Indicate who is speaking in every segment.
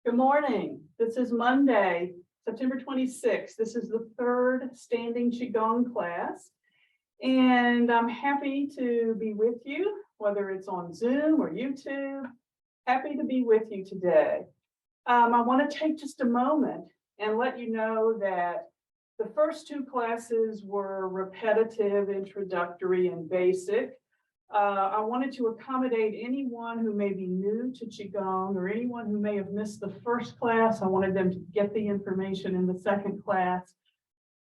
Speaker 1: Good morning. This is Monday, September 26th. This is the third standing Qigong class. And I'm happy to be with you, whether it's on Zoom or YouTube. Happy to be with you today. I want to take just a moment and let you know that the first two classes were repetitive, introductory, and basic. I wanted to accommodate anyone who may be new to Qigong or anyone who may have missed the first class. I wanted them to get the information in the second class.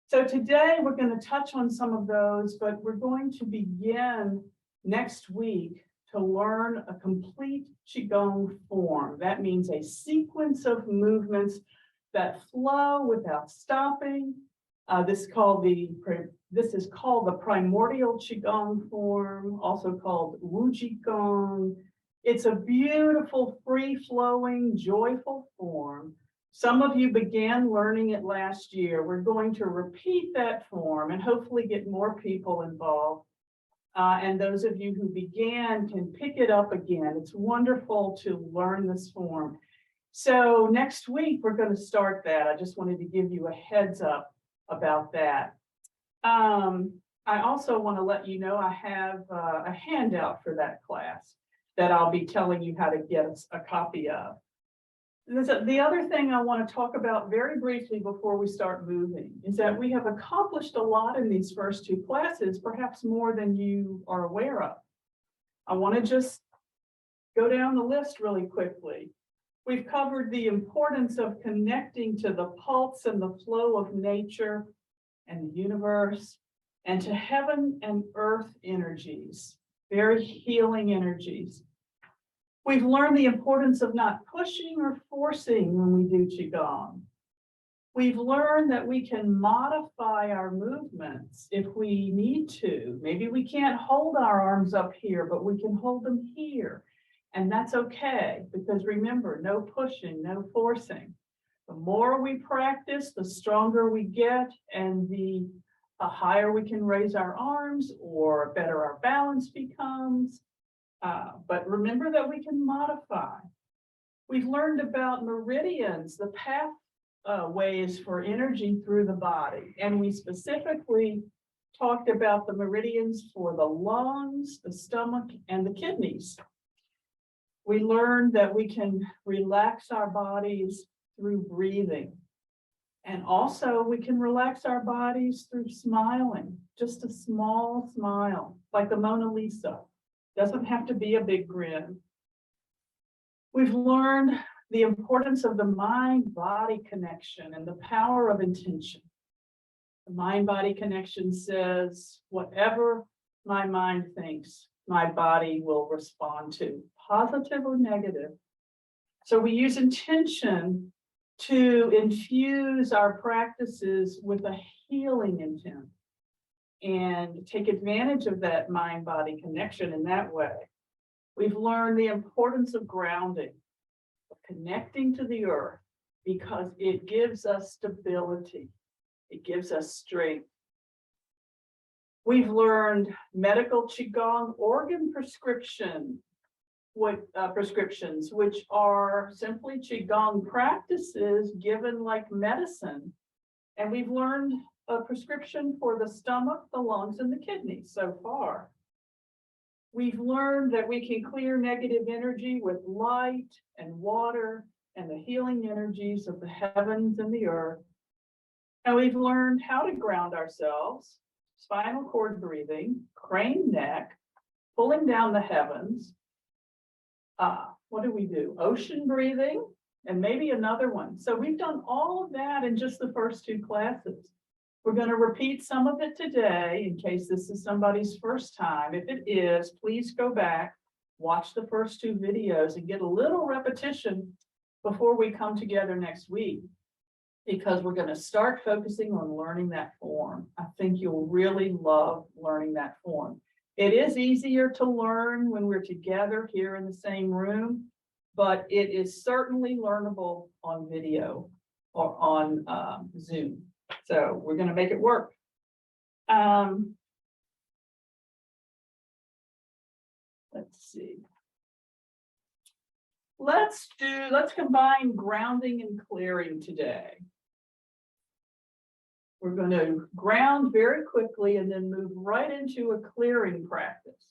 Speaker 1: So today we're going to touch on some of those, but we're going to begin next week to learn a complete Qigong form. That means a sequence of movements that flow without stopping. This is called the primordial Qigong form, also called Wu Qigong. It's a beautiful, free-flowing, joyful form. Some of you began learning it last year. We're going to repeat that form and hopefully get more people involved. And those of you who began can pick it up again. It's wonderful to learn this form. So next week, we're going to start that. I just wanted to give you a heads up about that. I also want to let you know I have a handout for that class that I'll be telling you how to get a copy of. The other thing I want to talk about very briefly before we start moving is that we have accomplished a lot in these first two classes, perhaps more than you are aware of. I want to just go down the list really quickly. We've covered the importance of connecting to the pulse and the flow of nature and the universe, and to heaven and earth energies, very healing energies. We've learned the importance of not pushing or forcing when we do Qigong. We've learned that we can modify our movements if we need to. Maybe we can't hold our arms up here, but we can hold them here. And that's okay, because remember, no pushing, no forcing. The more we practice, the stronger we get, and the higher we can raise our arms, or better our balance becomes. But remember that we can modify. We've learned about meridians, the pathways for energy through the body. And we specifically talked about the meridians for the lungs, the stomach, and the kidneys. We learned that we can relax our bodies through breathing. And also we can relax our bodies through smiling, just a small smile, like the Mona Lisa. Doesn't have to be a big grin. We've learned the importance of the mind-body connection and the power of intention. The mind-body connection says, whatever my mind thinks, my body will respond to, positive or negative. So we use intention to infuse our practices with a healing intent and take advantage of that mind-body connection in that way. We've learned the importance of grounding, of connecting to the earth, because it gives us stability. It gives us strength. We've learned medical Qigong organ prescriptions, which are simply Qigong practices given like medicine. And we've learned a prescription for the stomach, the lungs, and the kidneys so far. We've learned that we can clear negative energy with light and water and the healing energies of the heavens and the earth. And we've learned how to ground ourselves, spinal cord breathing, crane neck, pulling down the heavens. What do we do? Ocean breathing, and maybe another one. So we've done all of that in just the first two classes. We're going to repeat some of it today in case this is somebody's first time. If it is, please go back, watch the first two videos, and get a little repetition before we come together next week, because we're going to start focusing on learning that form. I think you'll really love learning that form. It is easier to learn when we're together here in the same room, but it is certainly learnable on video or on Zoom. So we're going to make it work. Let's see. Let's combine grounding and clearing today. We're going to ground very quickly and then move right into a clearing practice.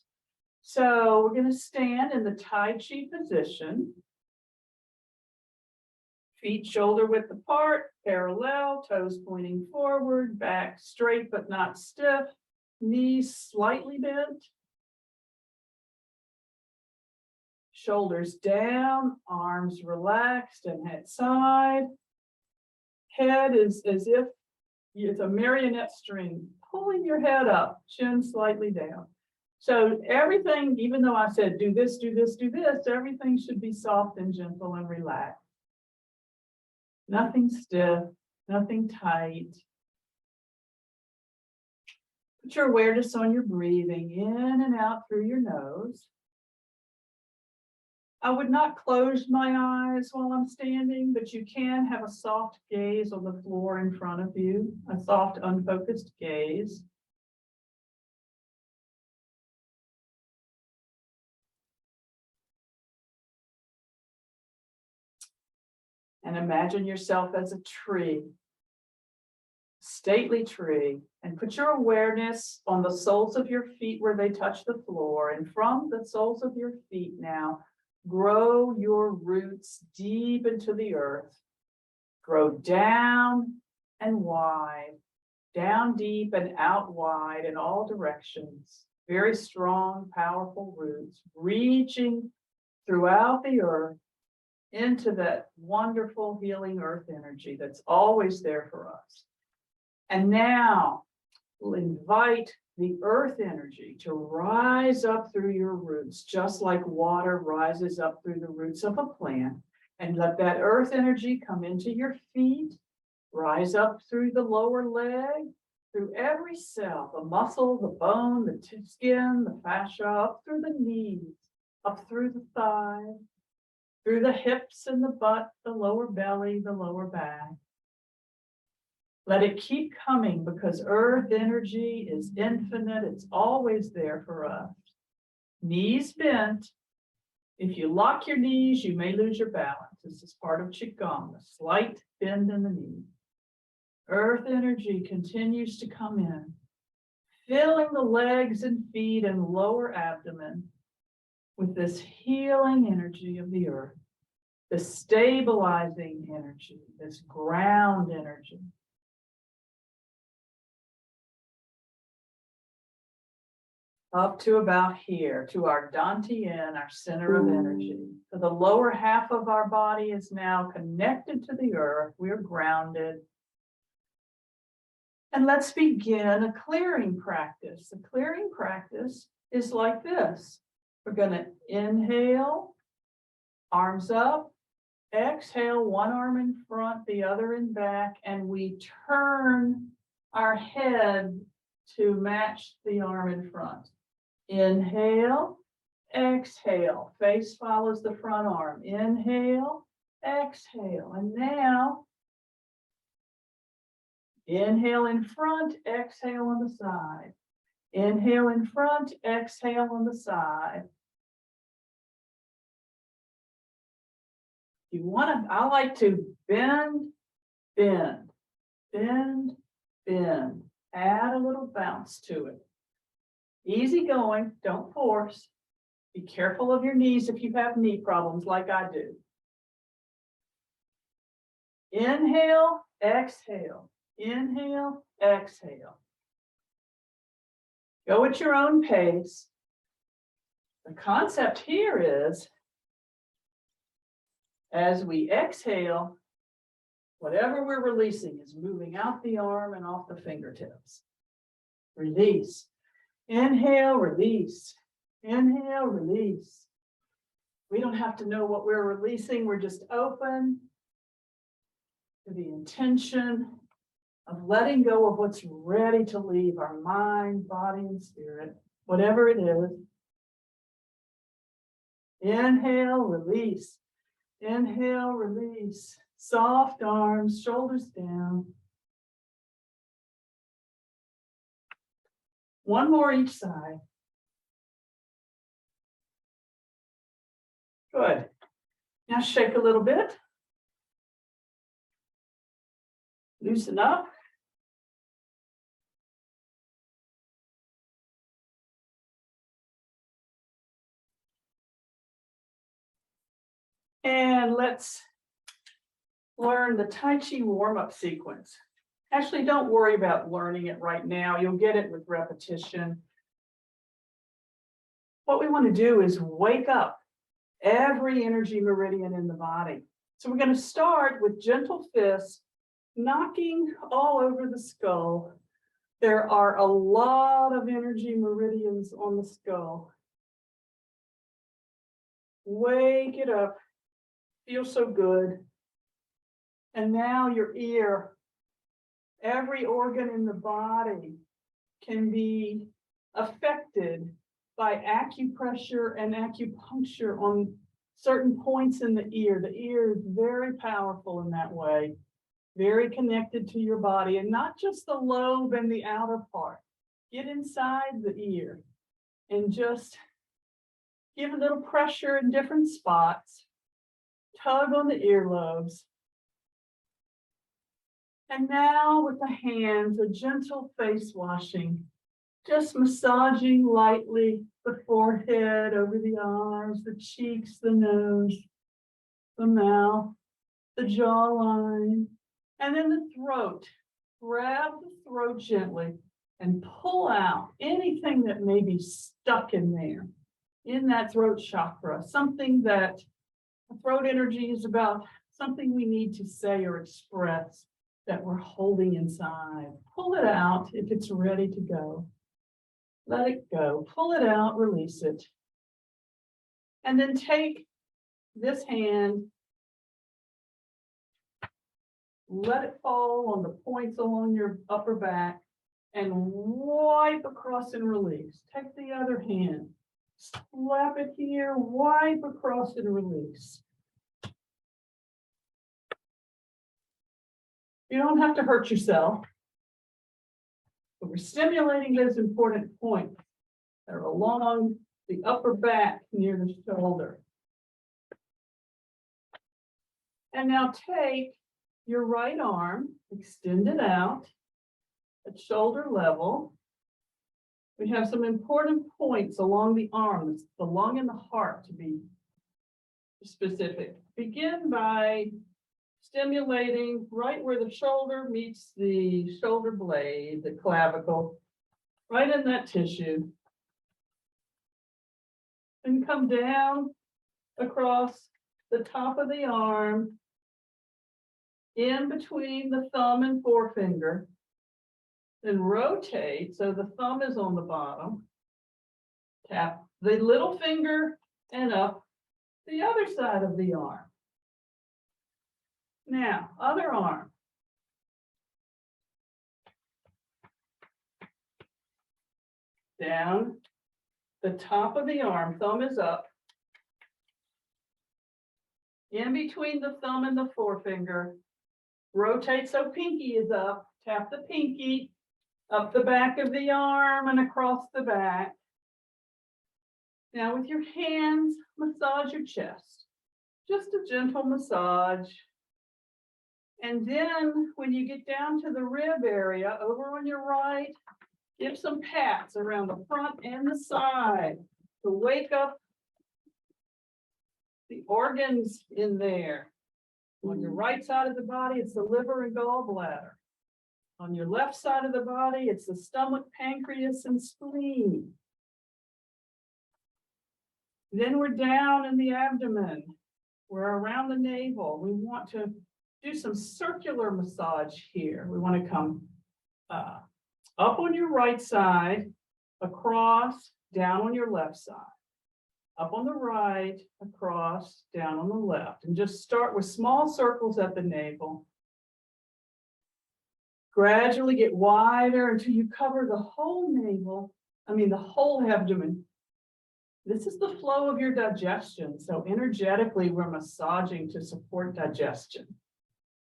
Speaker 1: So we're going to stand in the Tai Chi position. Feet shoulder width apart, parallel, toes pointing forward, back straight but not stiff, knees slightly bent. Shoulders down, arms relaxed and head side. Head is as if it's a marionette string, pulling your head up, chin slightly down. So everything, even though I said do this, do this, do this, everything should be soft and gentle and relaxed. Nothing stiff, nothing tight. Put your awareness on your breathing in and out through your nose. I would not close my eyes while I'm standing, but you can have a soft gaze on the floor in front of you, a soft, unfocused gaze. And imagine yourself as a tree, stately tree, and put your awareness on the soles of your feet where they touch the floor. And from the soles of your feet now, grow your roots deep into the earth. Grow down and wide, down deep and out wide in all directions. Very strong, powerful roots reaching throughout the earth into that wonderful healing earth energy that's always there for us. And now we'll invite the earth energy to rise up through your roots, just like water rises up through the roots of a plant. And let that earth energy come into your feet, rise up through the lower leg, through every cell, the muscle, the bone, the skin, the fascia, up through the knees, up through the thighs, through the hips and the butt, the lower belly, the lower back. Let it keep coming because earth energy is infinite. It's always there for us. Knees bent. If you lock your knees, you may lose your balance. This is part of Qigong, a slight bend in the knee. Earth energy continues to come in, filling the legs and feet and lower abdomen with this healing energy of the earth, the stabilizing energy, this ground energy. Up to about here, to our Dantian, our center of energy. So the lower half of our body is now connected to the earth. We're grounded. And let's begin a clearing practice. The clearing practice is like this. We're going to inhale, arms up, exhale, one arm in front, the other in back, and we turn our head to match the arm in front. Inhale, exhale, face follows the front arm. Inhale, exhale, and now inhale in front, exhale on the side. Inhale in front, exhale on the side. You want to, I like to bend, bend, bend, bend. Add a little bounce to it. Easy going, don't force. Be careful of your knees if you have knee problems like I do. Inhale, exhale. Inhale, exhale. Go at your own pace. The concept here is, as we exhale, whatever we're releasing is moving out the arm and off the fingertips. Release. Inhale, release. Inhale, release. We don't have to know what we're releasing. We're just open to the intention of letting go of what's ready to leave our mind, body, and spirit, whatever it is. Inhale, release. Inhale, release. Soft arms, shoulders down. One more each side. Good. Now shake a little bit. Loosen up. And let's learn the Tai Chi warm-up sequence. Actually, don't worry about learning it right now. You'll get it with repetition. What we want to do is wake up every energy meridian in the body. So we're going to start with gentle fists, knocking all over the skull. There are a lot of energy meridians on the skull. Wake it up. Feels so good. And now your ear, every organ in the body can be affected by acupressure and acupuncture on certain points in the ear. The ear is very powerful in that way, very connected to your body, and not just the lobe and the outer part. Get inside the ear and just give a little pressure in different spots. Tug on the earlobes. And now with the hands, a gentle face washing, just massaging lightly the forehead, over the eyes, the cheeks, the nose, the mouth, the jawline, and then the throat. Grab the throat gently and pull out anything that may be stuck in there, in that throat chakra, something that throat energy is about, something we need to say or express that we're holding inside. Pull it out if it's ready to go. Let it go. Pull it out, release it. And then take this hand, let it fall on the points along your upper back, and wipe across and release. Take the other hand, slap it here, wipe across and release. You don't have to hurt yourself, but we're stimulating those important points that are along the upper back near the shoulder. And now take your right arm, extend it out at shoulder level. We have some important points along the arm, the lung and the heart to be specific. Begin by stimulating right where the shoulder meets the shoulder blade, the clavicle, right in that tissue. And come down across the top of the arm, in between the thumb and forefinger. Then rotate so the thumb is on the bottom. Tap the little finger and up the other side of the arm. Now, other arm. Down the top of the arm, thumb is up. In between the thumb and the forefinger, rotate so pinky is up. Tap the pinky up the back of the arm and across the back. Now with your hands, massage your chest. Just a gentle massage. And then when you get down to the rib area, over on your right, give some pats around the front and the side to wake up the organs in there. On your right side of the body, it's the liver and gallbladder. On your left side of the body, it's the stomach, pancreas, and spleen. Then we're down in the abdomen. We're around the navel. We want to do some circular massage here. We want to come up on your right side, across, down on your left side. Up on the right, across, down on the left. And just start with small circles at the navel. Gradually get wider until you cover the whole navel, the whole abdomen. This is the flow of your digestion. So energetically, we're massaging to support digestion.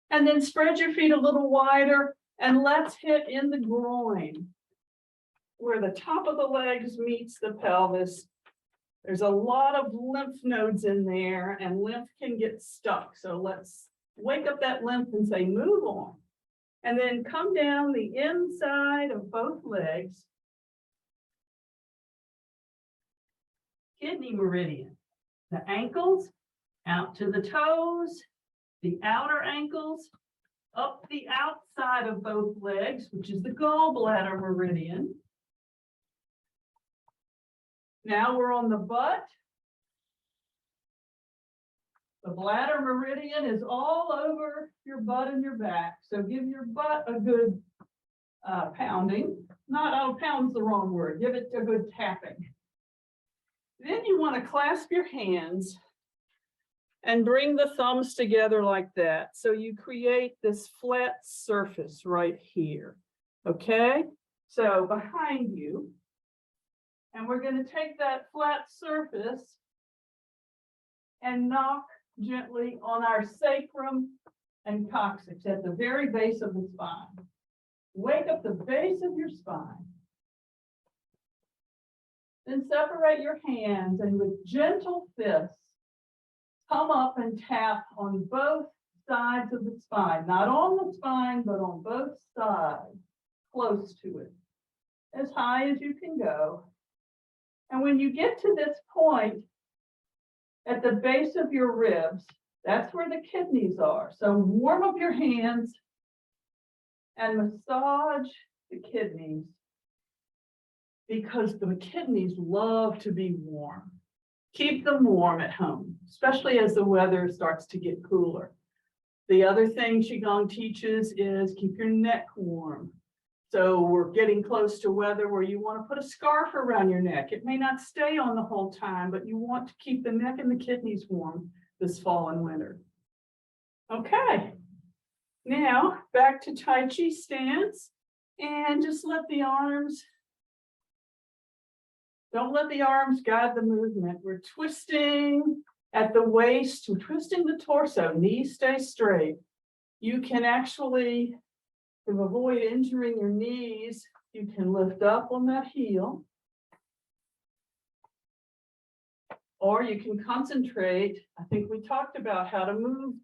Speaker 1: And then spread your feet a little wider and let's hit in the groin, where the top of the legs meets the pelvis. There's a lot of lymph nodes in there and lymph can get stuck. So let's wake up that lymph and say, move on. And then come down the inside of both legs. Kidney meridian. The ankles out to the toes, the outer ankles, up the outside of both legs, which is the gallbladder meridian. Now we're on the butt. The bladder meridian is all over your butt and your back. So give your butt a good pounding. Not, oh, pound's the wrong word. Give it a good tapping. Then you want to clasp your hands and bring the thumbs together like that. So you create this flat surface right here. Okay? So behind you. And we're going to take that flat surface and knock gently on our sacrum and coccyx at the very base of the spine. Wake up the base of your spine. Then separate your hands and with gentle fists, come up and tap on both sides of the spine. Not on the spine, but on both sides, close to it, as high as you can go. And when you get to this point, at the base of your ribs, that's where the kidneys are. So warm up your hands and massage the kidneys because the kidneys love to be warm. Keep them warm at home, especially as the weather starts to get cooler. The other thing Qigong teaches is keep your neck warm. So we're getting close to weather where you want to put a scarf around your neck. It may not stay on the whole time, but you want to keep the neck and the kidneys warm this fall and winter. Okay, now back to Tai Chi stance and just let the arms, don't let the arms guide the movement. We're twisting at the waist, we're twisting the torso, knees stay straight. You can actually, to avoid injuring your knees, you can lift up on that heel. Or you can concentrate. I think we talked about how to move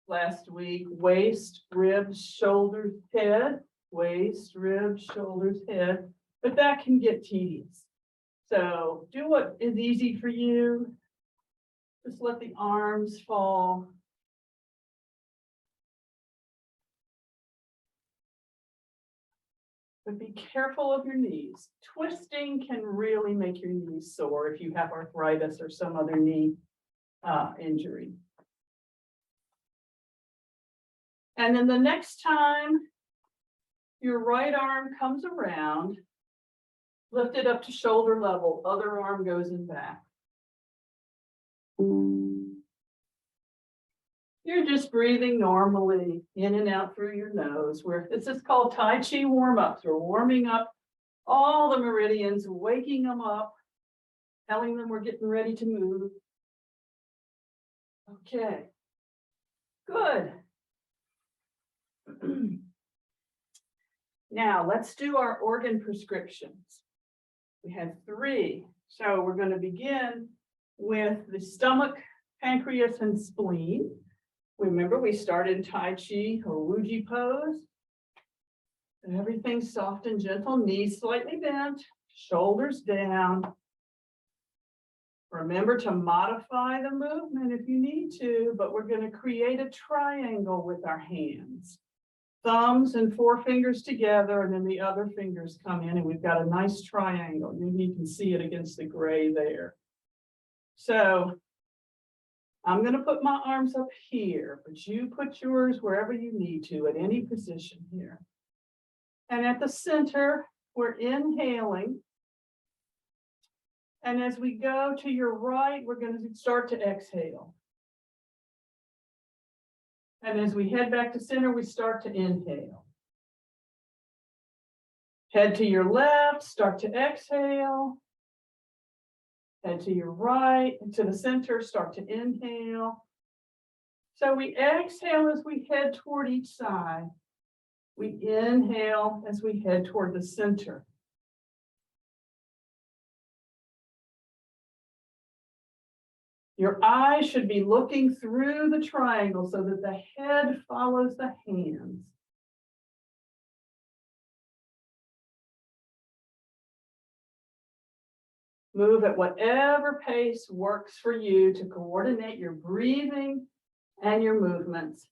Speaker 1: last week. Waist, ribs, shoulders, head. Waist, ribs, shoulders, head. But that can get tedious. So do what is easy for you. Just let the arms fall. But be careful of your knees. Twisting can really make your knees sore if you have arthritis or some other knee injury. And then the next time your right arm comes around, lift it up to shoulder level, other arm goes in back. You're just breathing normally in and out through your nose. This is called Tai Chi warm-ups. We're warming up all the meridians, waking them up, telling them we're getting ready to move. Okay, good. Now let's do our organ prescriptions. We have 3. So we're going to begin with the stomach, pancreas, and spleen. Remember, we started in Tai Chi or Wuji pose. And everything's soft and gentle, knees slightly bent, shoulders down. Remember to modify the movement if you need to, but we're going to create a triangle with our hands. Thumbs and forefingers together, and then the other fingers come in, and we've got a nice triangle. Maybe you can see it against the gray there. So I'm going to put my arms up here, but you put yours wherever you need to at any position here. And at the center, we're inhaling. And as we go to your right, we're going to start to exhale. And as we head back to center, we start to inhale. Head to your left, start to exhale. Head to your right, and to the center, start to inhale. So we exhale as we head toward each side. We inhale as we head toward the center. Your eyes should be looking through the triangle so that the head follows the hands. Move at whatever pace works for you to coordinate your breathing and your movements.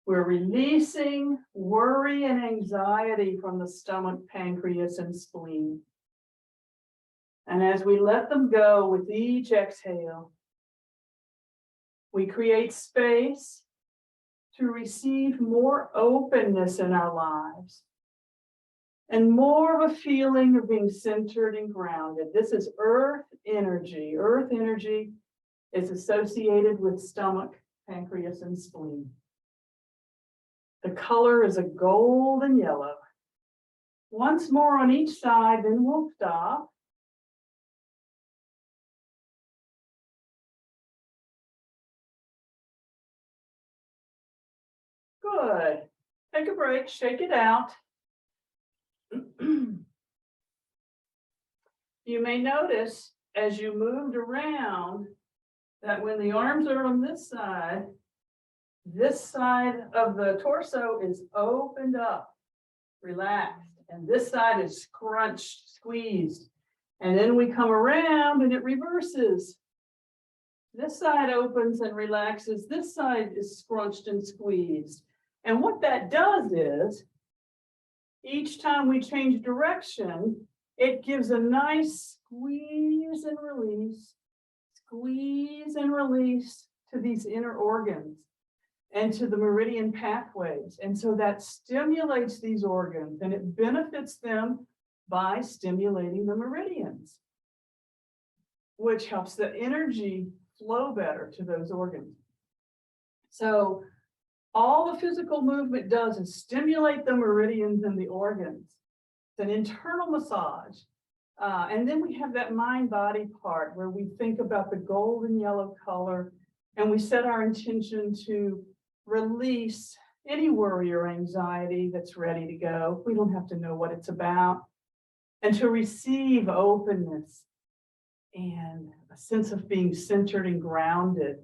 Speaker 1: We're releasing worry and anxiety from the stomach, pancreas, and spleen. And as we let them go with each exhale, we create space to receive more openness in our lives and more of a feeling of being centered and grounded. This is earth energy. Earth energy is associated with stomach, pancreas, and spleen. The color is a golden yellow. Once more on each side, then we'll stop. Good. Take a break, shake it out. You may notice as you moved around that when the arms are on this side of the torso is opened up, relaxed, and this side is scrunched, squeezed. And then we come around and it reverses. This side opens and relaxes. This side is scrunched and squeezed. And what that does is, each time we change direction, it gives a nice squeeze and release to these inner organs and to the meridian pathways. And so that stimulates these organs and it benefits them by stimulating the meridians, which helps the energy flow better to those organs. So all the physical movement does is stimulate the meridians and the organs. It's an internal massage. And then we have that mind-body part where we think about the golden yellow color and we set our intention to release any worry or anxiety that's ready to go. We don't have to know what it's about. And to receive openness and a sense of being centered and grounded.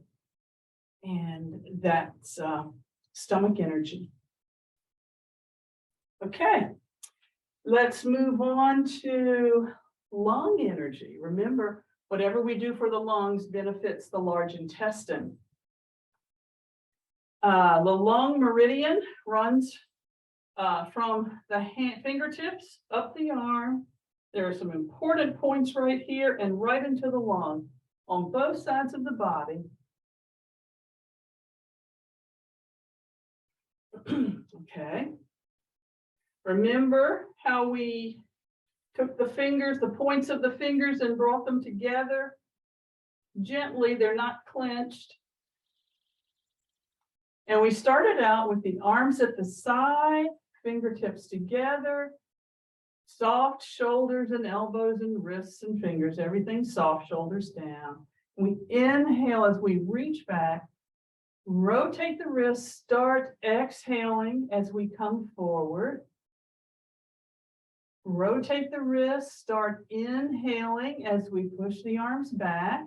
Speaker 1: And that's stomach energy. Okay, let's move on to lung energy. Remember, whatever we do for the lungs benefits the large intestine. The lung meridian runs from the fingertips up the arm. There are some important points right here and right into the lung on both sides of the body. Okay. Remember how we took the fingers, the points of the fingers, and brought them together gently. They're not clenched. And we started out with the arms at the side, fingertips together, soft shoulders and elbows and wrists and fingers, everything soft, shoulders down. We inhale as we reach back, rotate the wrists, start exhaling as we come forward. Rotate the wrists, start inhaling as we push the arms back.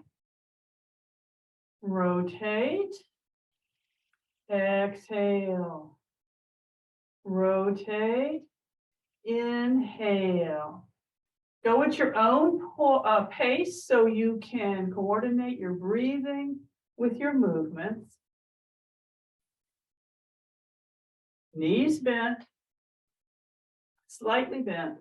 Speaker 1: Rotate, exhale. Rotate, inhale. Go at your own pace so you can coordinate your breathing with your movements. Knees bent, slightly bent.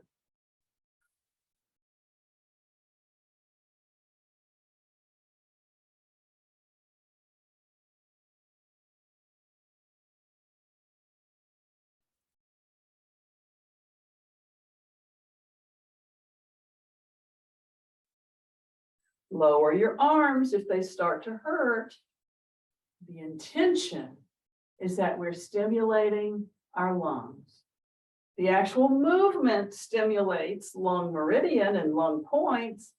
Speaker 1: Lower your arms if they start to hurt. The intention is that we're stimulating our lungs. The actual movement stimulates lung meridian and lung points,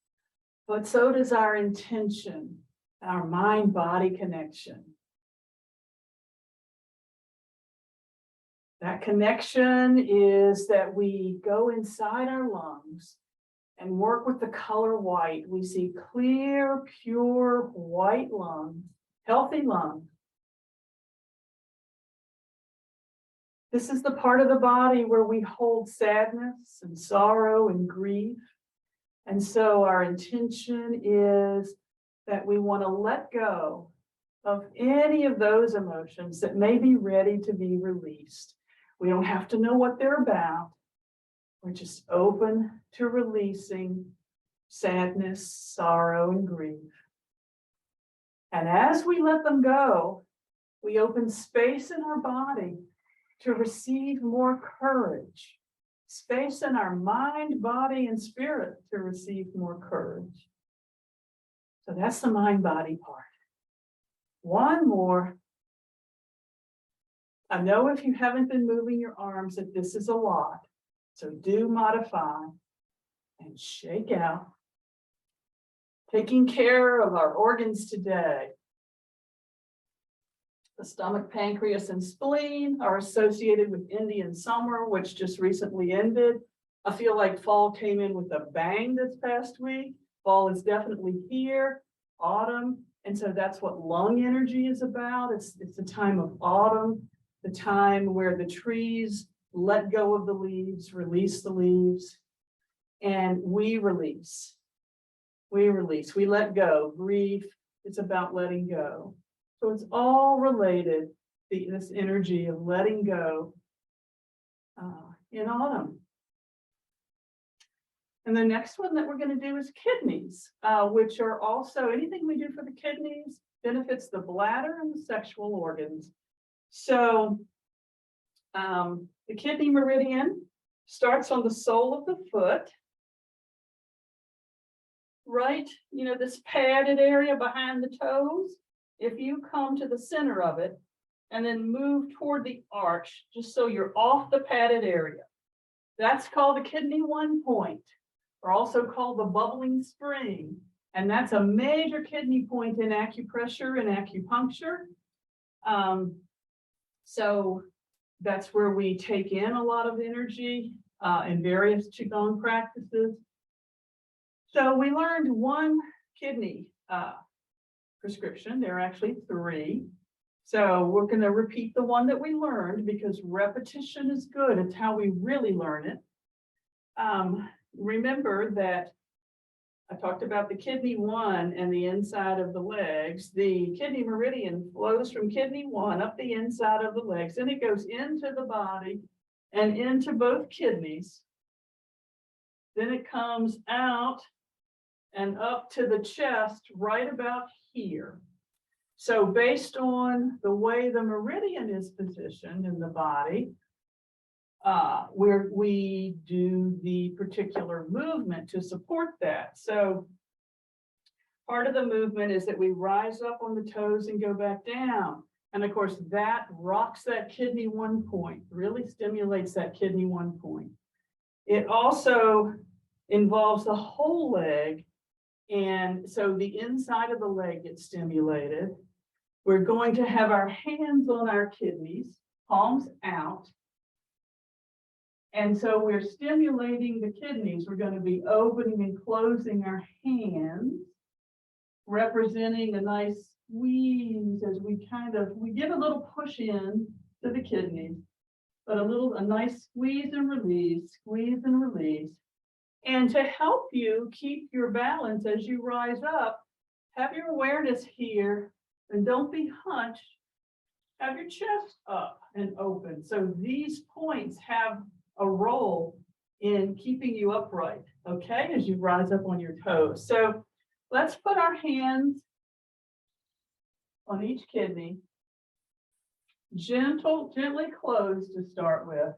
Speaker 1: but so does our intention, our mind-body connection. That connection is that we go inside our lungs and work with the color white. We see clear, pure white lungs, healthy lungs. This is the part of the body where we hold sadness and sorrow and grief. And so our intention is that we want to let go of any of those emotions that may be ready to be released. We don't have to know what they're about. We're just open to releasing sadness, sorrow, and grief. And as we let them go, we open space in our body to receive more courage, space in our mind, body, and spirit to receive more courage. So that's the mind body part. One more. I know if you haven't been moving your arms that this is a lot, so do modify and shake out. Taking care of our organs today. The stomach, pancreas, and spleen are associated with Indian summer, which just recently ended. I feel like fall came in with a bang this past week. Fall is definitely here, autumn. And so that's what lung energy is about. It's the time of autumn, the time where the trees let go of the leaves, release the leaves, and we release. We release, we let go. Grief, it's about letting go. So it's all related, this energy of letting go in autumn. And the next one that we're going to do is kidneys, which are also, anything we do for the kidneys benefits the bladder and the sexual organs. So the kidney meridian starts on the sole of the foot, right? You know, this padded area behind the toes. If you come to the center of it and then move toward the arch, just so you're off the padded area, that's called the kidney 1 point, or also called the bubbling spring. And that's a major kidney point in acupressure and acupuncture. So that's where we take in a lot of energy in various Qigong practices. So we learned one kidney prescription. There are actually 3. So we're going to repeat the one that we learned because repetition is good. It's how we really learn it. Remember that I talked about the kidney 1 and the inside of the legs. The kidney meridian flows from kidney 1 up the inside of the legs, and it goes into the body and into both kidneys. Then it comes out and up to the chest right about here. So based on the way the meridian is positioned in the body, where we do the particular movement to support that. So part of the movement is that we rise up on the toes and go back down. And of course, that rocks that kidney 1 point, really stimulates that kidney 1 point. It also involves the whole leg. And so the inside of the leg gets stimulated. We're going to have our hands on our kidneys, palms out. And so we're stimulating the kidneys. We're going to be opening and closing our hands, representing a nice squeeze as we give a little push in to the kidneys, but a nice squeeze and release, squeeze and release. And to help you keep your balance as you rise up, have your awareness here and don't be hunched. Have your chest up and open. So these points have a role in keeping you upright, okay, as you rise up on your toes. So let's put our hands on each kidney, gently closed to start with.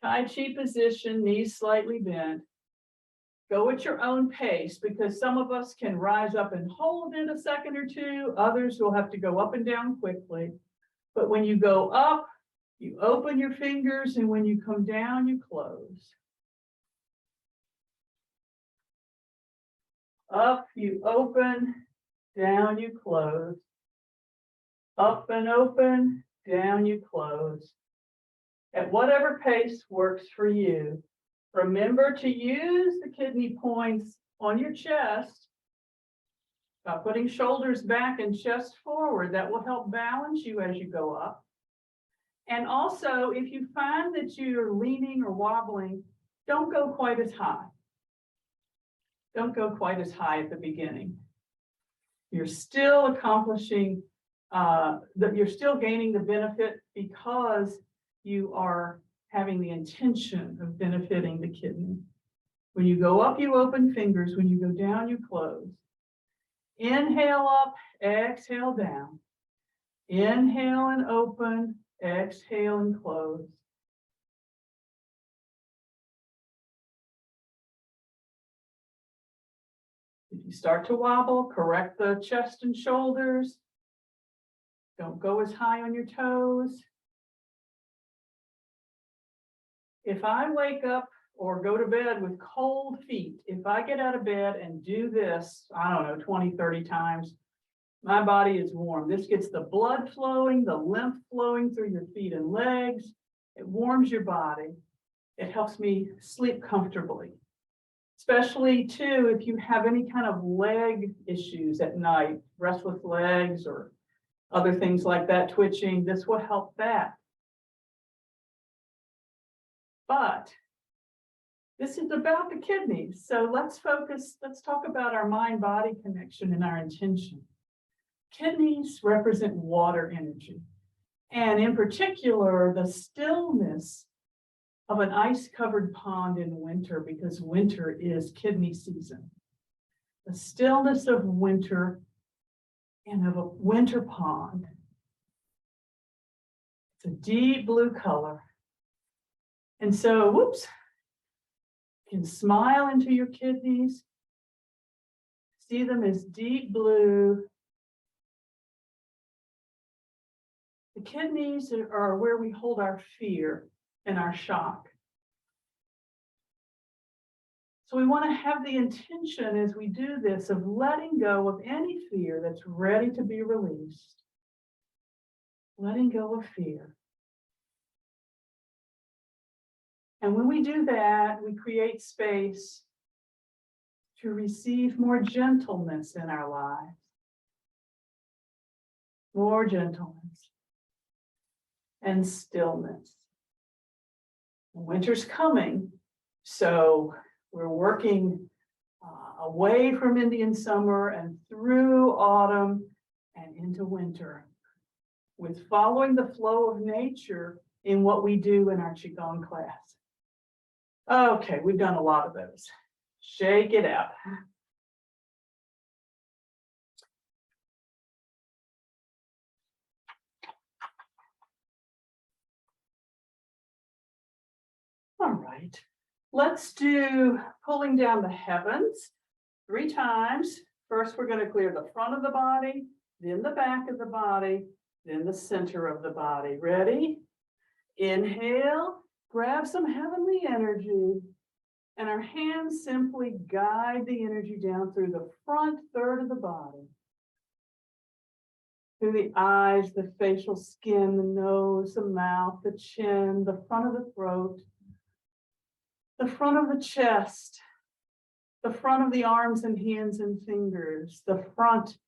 Speaker 1: Tai Chi position, knees slightly bent. Go at your own pace because some of us can rise up and hold it a second or two. Others will have to go up and down quickly. But when you go up, you open your fingers, and when you come down, you close. Up, you open, down, you close. Up and open, down you close. At whatever pace works for you. Remember to use the kidney points on your chest by putting shoulders back and chest forward. That will help balance you as you go up. And also, if you find that you're leaning or wobbling, don't go quite as high. Don't go quite as high at the beginning. You're still accomplishing, you're still gaining the benefit because you are having the intention of benefiting the kidney. When you go up, you open fingers. When you go down, you close. Inhale up, exhale down. Inhale and open, exhale and close. If you start to wobble, correct the chest and shoulders. Don't go as high on your toes. If I wake up or go to bed with cold feet, if I get out of bed and do this, I don't know, 20, 30 times, my body is warm. This gets the blood flowing, the lymph flowing through your feet and legs. It warms your body. It helps me sleep comfortably. Especially too, if you have any kind of leg issues at night, restless legs or other things like that, twitching, this will help that. But this is about the kidneys. So let's talk about our mind-body connection and our intention. Kidneys represent water energy. And in particular, the stillness of an ice-covered pond in winter, because winter is kidney season. The stillness of winter and of a winter pond. It's a deep blue color. And so, whoops, you can smile into your kidneys. See them as deep blue. The kidneys are where we hold our fear and our shock. So we want to have the intention as we do this of letting go of any fear that's ready to be released. Letting go of fear. And when we do that, we create space to receive more gentleness in our lives. More gentleness and stillness. Winter's coming, so we're working away from Indian summer and through autumn and into winter with following the flow of nature in what we do in our Qigong class. Okay, we've done a lot of those. Shake it out. All right, let's do pulling down the heavens 3 times. First, we're going to clear the front of the body, then the back of the body, then the center of the body. Ready? Inhale, grab some heavenly energy, and our hands simply guide the energy down through the front third of the body. Through the eyes, the facial skin, the nose, the mouth, the chin, the front of the throat, the front of the chest, the front of the arms and hands and fingers, the front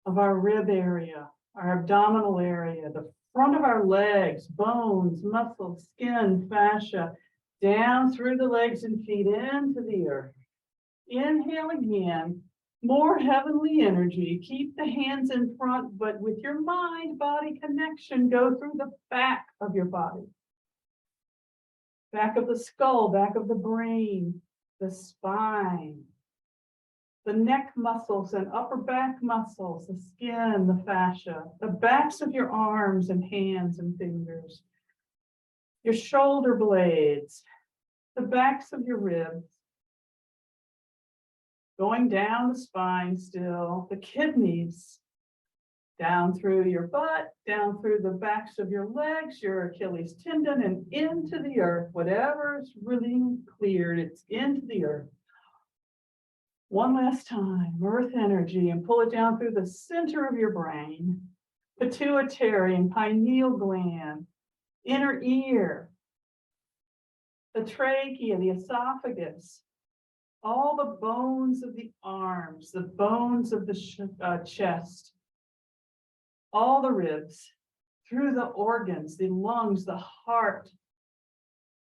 Speaker 1: of our rib area, our abdominal area, the front of our legs, bones, muscles, skin, fascia, down through the legs and feet into the earth. Inhale again, more heavenly energy. Keep the hands in front, but with your mind-body connection, go through the back of your body. Back of the skull, back of the brain, the spine, the neck muscles and upper back muscles, the skin, the fascia, the backs of your arms and hands and fingers, your shoulder blades, the backs of your ribs, going down the spine still, the kidneys, down through your butt, down through the backs of your legs, your Achilles tendon, and into the earth. Whatever is really cleared, it's into the earth. One last time, earth energy, and pull it down through the center of your brain, pituitary and pineal gland, inner ear, the trachea, the esophagus, all the bones of the arms, the bones of the chest, all the ribs, through the organs, the lungs, the heart,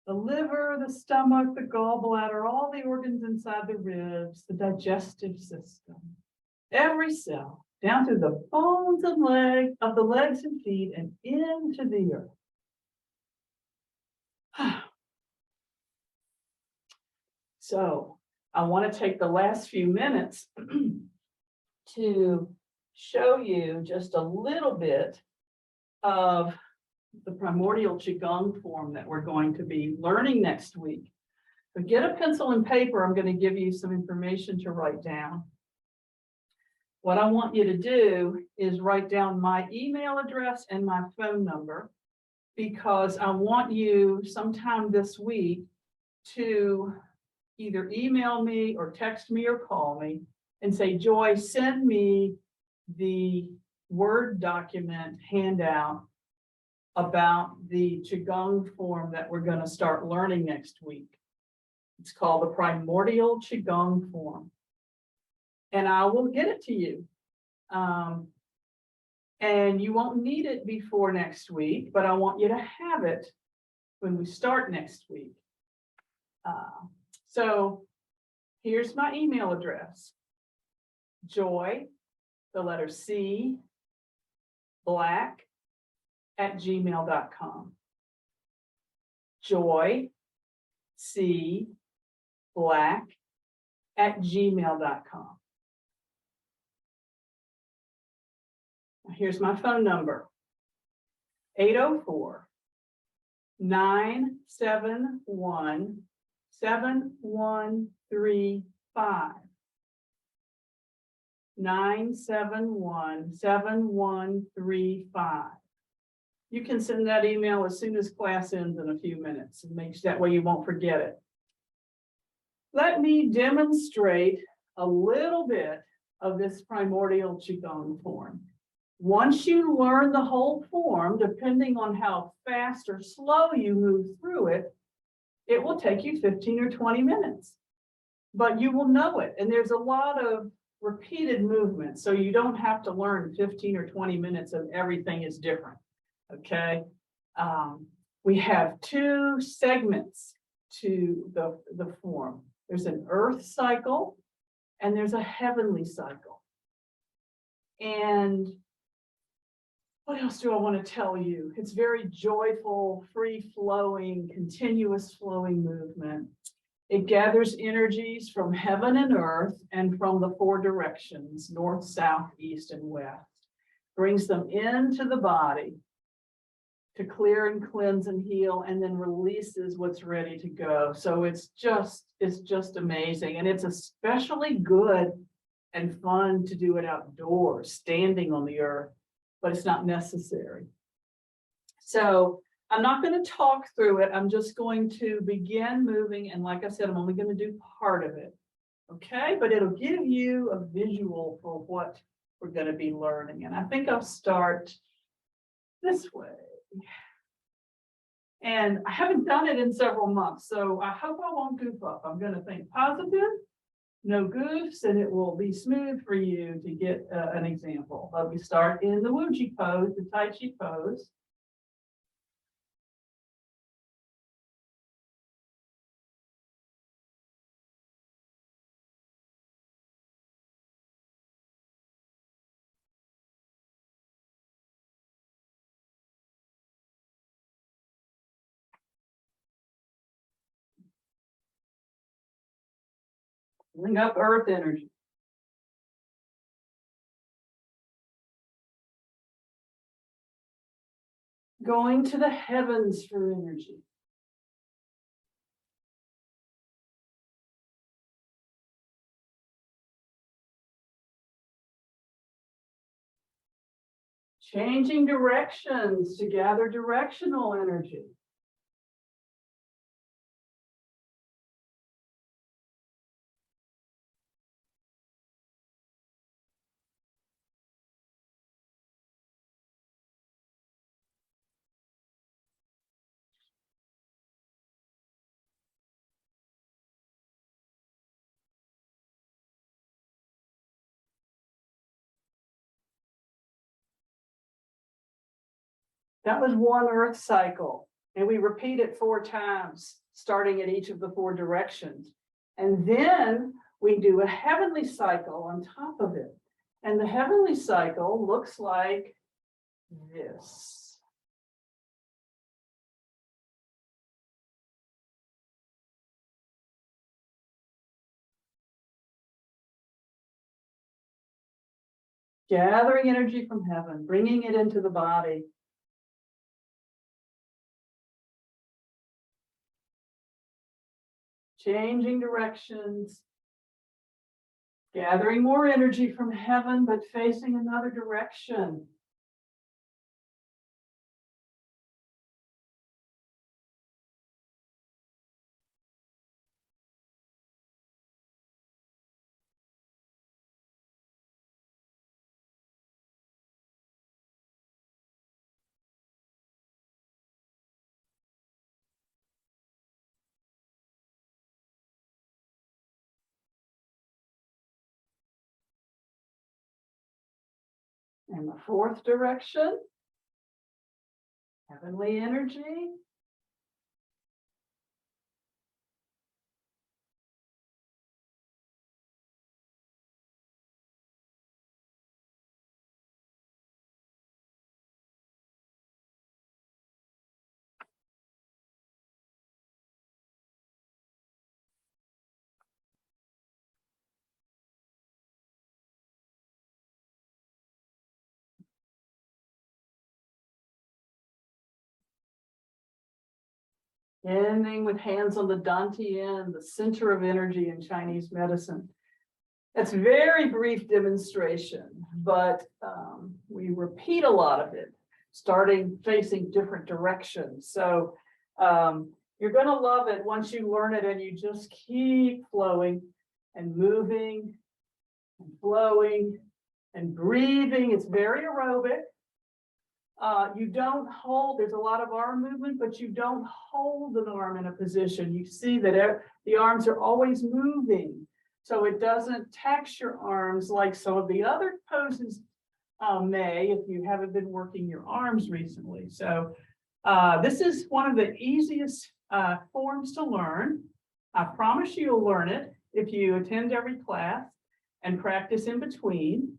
Speaker 1: the liver, the stomach, the gallbladder, all the organs inside the ribs, the digestive system, every cell, down through the bones and of the legs and feet and into the earth. So I want to take the last few minutes to show you just a little bit of the primordial Qigong form that we're going to be learning next week. So get a pencil and paper. I'm going to give you some information to write down. What I want you to do is write down my email address and my phone number, because I want you sometime this week to either email me or text me or call me and say, Joy, send me the Word document handout about the Qigong form that we're going to start learning next week. It's called the Primordial Qigong form. And I will get it to you. And you won't need it before next week, but I want you to have it when we start next week. So here's my email address. Joy, the letter C, black, @gmail.com. Joy, C, black, @gmail.com. Here's my phone number, 804-971-7135. 971-7135. You can send that email as soon as class ends in a few minutes, and makes that way you won't forget it. Let me demonstrate a little bit of this primordial Qigong form. Once you learn the whole form, depending on how fast or slow you move through it, it will take you 15 or 20 minutes. But you will know it, and there's a lot of repeated movement, so you don't have to learn 15 or 20 minutes of everything is different. Okay, we have two segments to the form. There's an earth cycle and there's a heavenly cycle. And what else do I want to tell you? It's very joyful, free-flowing, continuous flowing movement. It gathers energies from heaven and earth and from the four directions, north, south, east, and west. Brings them into the body to clear and cleanse and heal, and then releases what's ready to go. So it's just amazing. And it's especially good and fun to do it outdoors, standing on the earth, but it's not necessary. So I'm not going to talk through it. I'm just going to begin moving. And like I said, I'm only going to do part of it. Okay, but it'll give you a visual for what we're going to be learning. And I think I'll start this way. And I haven't done it in several months, so I hope I won't goof up. I'm going to think positive, no goofs, and it will be smooth for you to get an example. But we start in the Wuji pose, the Tai Chi pose. Bring up earth energy. Going to the heavens for energy. Changing directions to gather directional energy. That was one earth cycle. And we repeat it 4 times, starting at each of the 4 directions. And then we do a heavenly cycle on top of it. And the heavenly cycle looks like this. Gathering energy from heaven, bringing it into the body. Changing directions. Gathering more energy from heaven, but facing another direction. And the 4th direction, heavenly energy. Ending with hands on the dantian, the center of energy in Chinese medicine. It's a very brief demonstration, but we repeat a lot of it, starting facing different directions. So you're going to love it once you learn it, and you just keep flowing and moving and flowing and breathing. It's very aerobic. You don't hold, there's a lot of arm movement, but you don't hold an arm in a position. You see that the arms are always moving. So it doesn't tax your arms like some of the other poses may, if you haven't been working your arms recently. So this is one of the easiest forms to learn. I promise you'll learn it if you attend every class and practice in between.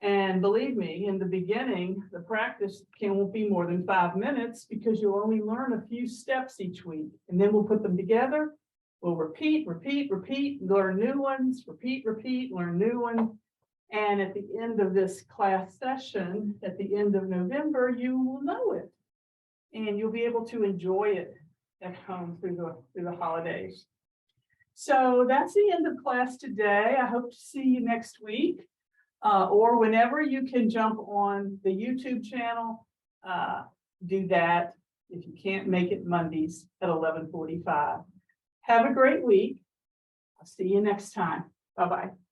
Speaker 1: And believe me, in the beginning, the practice won't be more than 5 minutes, because you'll only learn a few steps each week. And then we'll put them together. We'll repeat, learn new ones, repeat, learn new ones. And at the end of this class session, at the end of November, you will know it. And you'll be able to enjoy it at home through the holidays. So that's the end of class today. I hope to see you next week. Or whenever you can jump on the YouTube channel, do that if you can't make it Mondays at 11:45. Have a great week. I'll see you next time. Bye-bye.